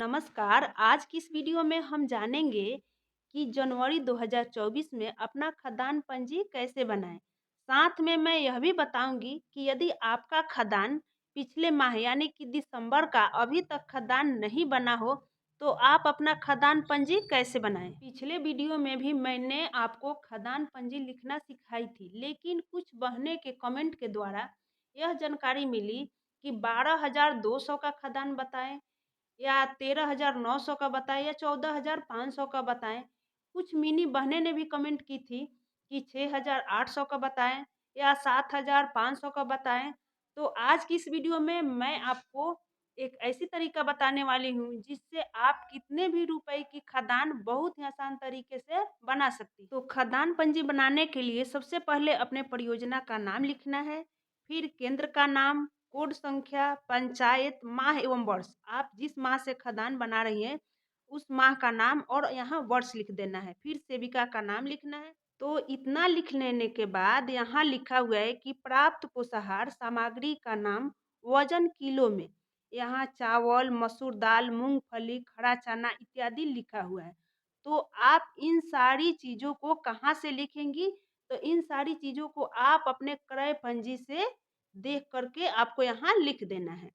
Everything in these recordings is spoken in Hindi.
नमस्कार। आज की इस वीडियो में हम जानेंगे कि जनवरी 2024 में अपना खदान पंजी कैसे बनाएं। साथ में मैं यह भी बताऊंगी कि यदि आपका खदान पिछले माह यानी कि दिसंबर का अभी तक खदान नहीं बना हो तो आप अपना खदान पंजी कैसे बनाएं। पिछले वीडियो में भी मैंने आपको खदान पंजी लिखना सिखाई थी, लेकिन कुछ बहने के कमेंट के द्वारा यह जानकारी मिली कि 12,200 का खदान बताएं या 13,900 का बताएं या 14,500 का बताएं। कुछ मिनी बहनें ने भी कमेंट की थी कि 6,800 का बताएं या 7,500 का बताएं। तो आज की इस वीडियो में मैं आपको एक ऐसी तरीका बताने वाली हूँ जिससे आप कितने भी रुपए की खदान बहुत ही आसान तरीके से बना सकती। तो खदान पंजी बनाने के लिए सबसे पहले अपने परियोजना का नाम लिखना है, फिर केंद्र का नाम, कोड संख्या, पंचायत, माह एवं वर्ष। आप जिस माह से खदान बना रही हैं उस माह का नाम और यहाँ वर्ष लिख देना है। फिर सेविका का नाम लिखना है। तो इतना लिख लेने के बाद यहाँ लिखा हुआ है कि प्राप्त पोषाहार सामग्री का नाम वजन किलो में। यहाँ चावल, मसूर दाल, मूंगफली, खड़ा चना इत्यादि लिखा हुआ है। तो आप इन सारी चीज़ों को कहाँ से लिखेंगी? तो इन सारी चीज़ों को आप अपने क्रय पंजी से देख करके आपको यहाँ लिख देना है।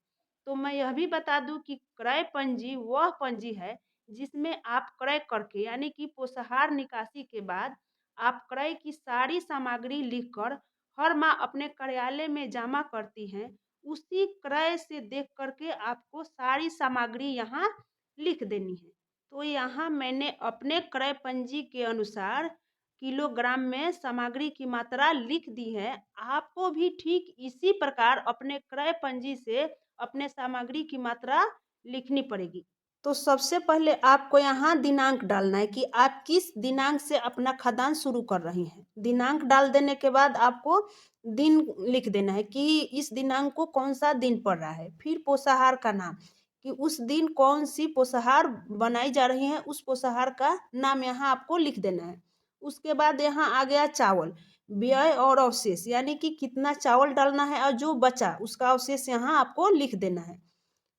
तो मैं यह भी बता दूं कि क्रय पंजी वह पंजी है जिसमें आप क्रय करके यानी कि पोषाहार निकासी के बाद आप क्रय की सारी सामग्री लिखकर हर माह अपने कार्यालय में जमा करती हैं। उसी क्रय से देख करके आपको सारी सामग्री यहाँ लिख देनी है। तो यहाँ मैंने अपने क्रय पंजी के अनुसार किलोग्राम में सामग्री की मात्रा लिख दी है। आपको भी ठीक इसी प्रकार अपने क्रय पंजी से अपने सामग्री की मात्रा लिखनी पड़ेगी। तो सबसे पहले आपको यहाँ दिनांक डालना है कि आप किस दिनांक से अपना खदान शुरू कर रही हैं। दिनांक डाल देने के बाद आपको दिन लिख देना है कि इस दिनांक को कौन सा दिन पड़ रहा है। फिर पोषाहार का नाम कि उस दिन कौन सी पोषाहार बनाई जा रही है, उस पोषाहार का नाम यहाँ आपको लिख देना है। उसके बाद यहाँ आ गया चावल, व्यय और अवशेष यानी कि कितना चावल डालना है और जो बचा उसका अवशेष यहाँ आपको लिख देना है।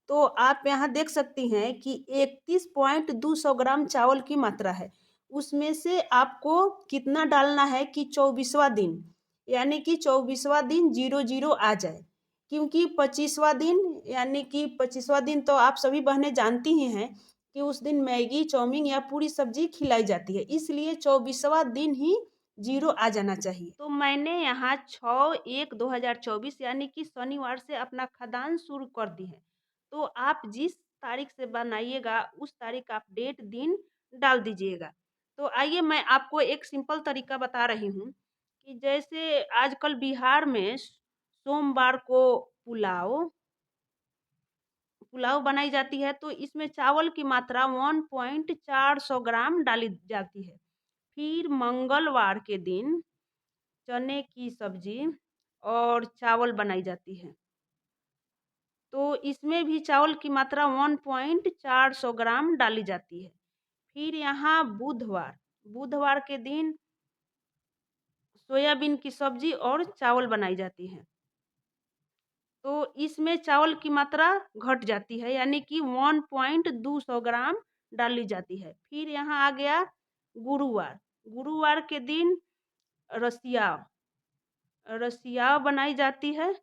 तो आप यहाँ देख सकती हैं कि 31.200 ग्राम चावल की मात्रा है। उसमें से आपको कितना डालना है कि 24वां दिन यानी कि 24वां दिन 00 आ जाए, क्योंकि 25वां दिन यानी कि 25वां दिन तो आप सभी बहनें जानती ही हैं कि उस दिन मैगी, चाउमीन या पूरी सब्जी खिलाई जाती है, इसलिए 24वां दिन ही 0 आ जाना चाहिए। तो मैंने यहाँ 6/1/2024 यानी कि शनिवार से अपना खदान शुरू कर दी है। तो आप जिस तारीख से बनाइएगा उस तारीख आप डेट दिन डाल दीजिएगा। तो आइए मैं आपको एक सिंपल तरीका बता रही हूँ कि जैसे आजकल बिहार में सोमवार को पुलाव पुलाव बनाई जाती है, तो इसमें चावल की मात्रा 1.400 ग्राम डाली जाती है। फिर मंगलवार के दिन चने की सब्जी और चावल बनाई जाती है, तो इसमें भी चावल की मात्रा 1.400 ग्राम डाली जाती है। फिर यहाँ बुधवार बुधवार के दिन सोयाबीन की सब्जी और चावल बनाई जाती है, तो इसमें चावल की मात्रा घट जाती है यानी कि 1.200 ग्राम डाली जाती है। फिर यहाँ आ गया गुरुवार गुरुवार के दिन रसिया रसिया बनाई जाती है,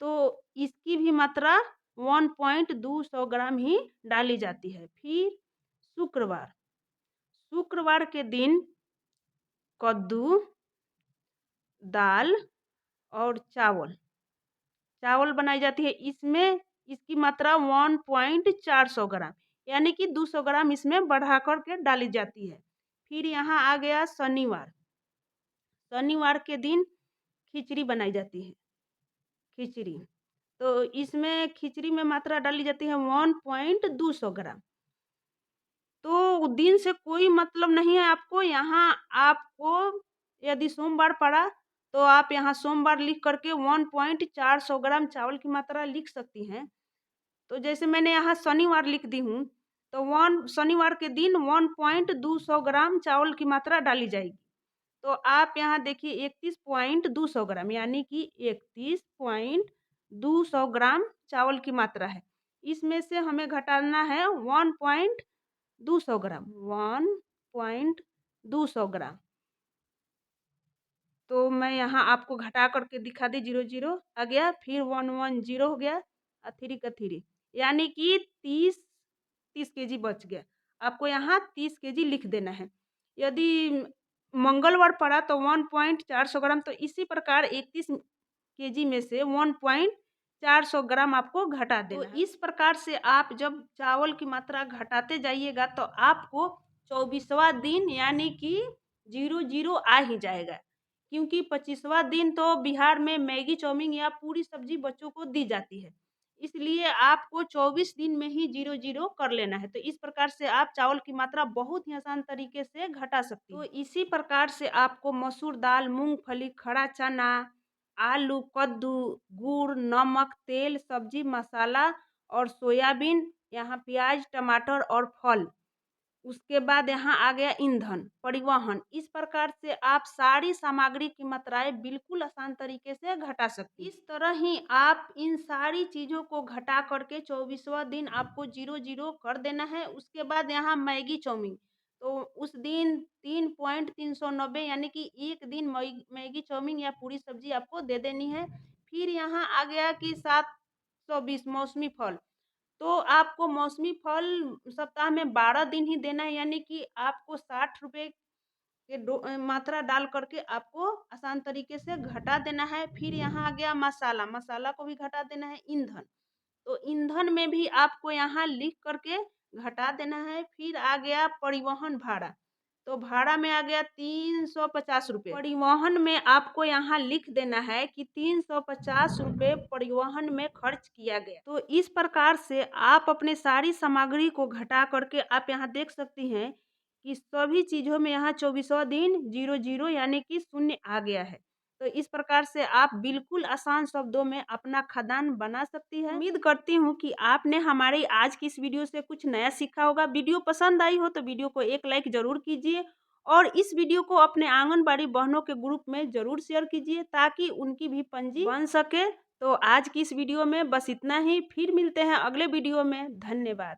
तो इसकी भी मात्रा 1.200 ग्राम ही डाली जाती है। फिर शुक्रवार शुक्रवार के दिन कद्दू, दाल और चावल चावल बनाई जाती है। इसमें इसकी मात्रा 1.400 ग्राम यानी कि 200 ग्राम इसमें बढ़ा कर के डाली जाती है। फिर यहाँ आ गया शनिवार शनिवार के दिन खिचड़ी बनाई जाती है। खिचड़ी तो इसमें खिचड़ी में मात्रा डाली जाती है 1.200 ग्राम। तो दिन से कोई मतलब नहीं है आपको। यहाँ आपको यदि सोमवार पड़ा तो आप यहाँ सोमवार लिख करके 1.400 ग्राम चावल की मात्रा लिख सकती हैं। तो जैसे मैंने यहाँ शनिवार लिख दी हूँ, तो शनिवार के दिन 1.200 ग्राम चावल की मात्रा डाली जाएगी। तो आप यहाँ देखिए 31.200 ग्राम यानी कि 31.200 ग्राम चावल की मात्रा है। इसमें से हमें घटाना है 1.200 ग्राम, 1.200 ग्राम। तो मैं यहाँ आपको घटा करके दिखा दी, 0 आ गया, फिर 110 हो गया और 3 का 3, यानी कि 30 केजी बच गया। आपको यहाँ 30 केजी लिख देना है। यदि मंगलवार पड़ा तो 1.400 ग्राम, तो इसी प्रकार 31 केजी में से 1.400 ग्राम आपको घटा देना है। तो इस प्रकार से आप जब चावल की मात्रा घटाते जाइएगा तो आपको 24वां दिन यानी कि 00 आ ही जाएगा, क्योंकि 25वां दिन तो बिहार में मैगी चाउमीन या पूरी सब्जी बच्चों को दी जाती है, इसलिए आपको 24 दिन में ही 00 कर लेना है। तो इस प्रकार से आप चावल की मात्रा बहुत ही आसान तरीके से घटा सकती हैं। तो इसी प्रकार से आपको मसूर दाल, मूंगफली, खड़ा चना, आलू, कद्दू, गुड़, नमक, तेल, सब्जी मसाला और सोयाबीन, यहाँ प्याज, टमाटर और फल, उसके बाद यहाँ आ गया ईंधन, परिवहन। इस प्रकार से आप सारी सामग्री की मात्राएं बिल्कुल आसान तरीके से घटा सकती हैं। इस तरह ही आप इन सारी चीज़ों को घटा करके 24वां दिन आपको 00 कर देना है। उसके बाद यहाँ मैगी चाउमीन, तो उस दिन 3.390 यानी कि एक दिन मैगी चाउमीन या पूरी सब्जी आपको दे देनी है। फिर यहाँ आ गया कि 720 मौसमी फल, तो आपको मौसमी फल सप्ताह में 12 दिन ही देना है, यानी कि आपको 60 रुपये के मात्रा डाल करके आपको आसान तरीके से घटा देना है। फिर यहाँ आ गया मसाला, मसाला को भी घटा देना है। ईंधन, तो ईंधन में भी आपको यहाँ लिख करके घटा देना है। फिर आ गया परिवहन भाड़ा, तो भाड़ा में आ गया 350 रुपये। परिवहन में आपको यहाँ लिख देना है कि 350 रुपये परिवहन में खर्च किया गया। तो इस प्रकार से आप अपने सारी सामग्री को घटा करके आप यहाँ देख सकती हैं कि सभी चीज़ों में यहाँ 24वां दिन 00 यानी कि शून्य आ गया है। तो इस प्रकार से आप बिल्कुल आसान शब्दों में अपना खाद्यान्न बना सकती हैं। उम्मीद करती हूँ कि आपने हमारी आज की इस वीडियो से कुछ नया सीखा होगा। वीडियो पसंद आई हो तो वीडियो को एक लाइक ज़रूर कीजिए और इस वीडियो को अपने आंगनबाड़ी बहनों के ग्रुप में ज़रूर शेयर कीजिए ताकि उनकी भी पंजी बन सके। तो आज की इस वीडियो में बस इतना ही, फिर मिलते हैं अगले वीडियो में। धन्यवाद।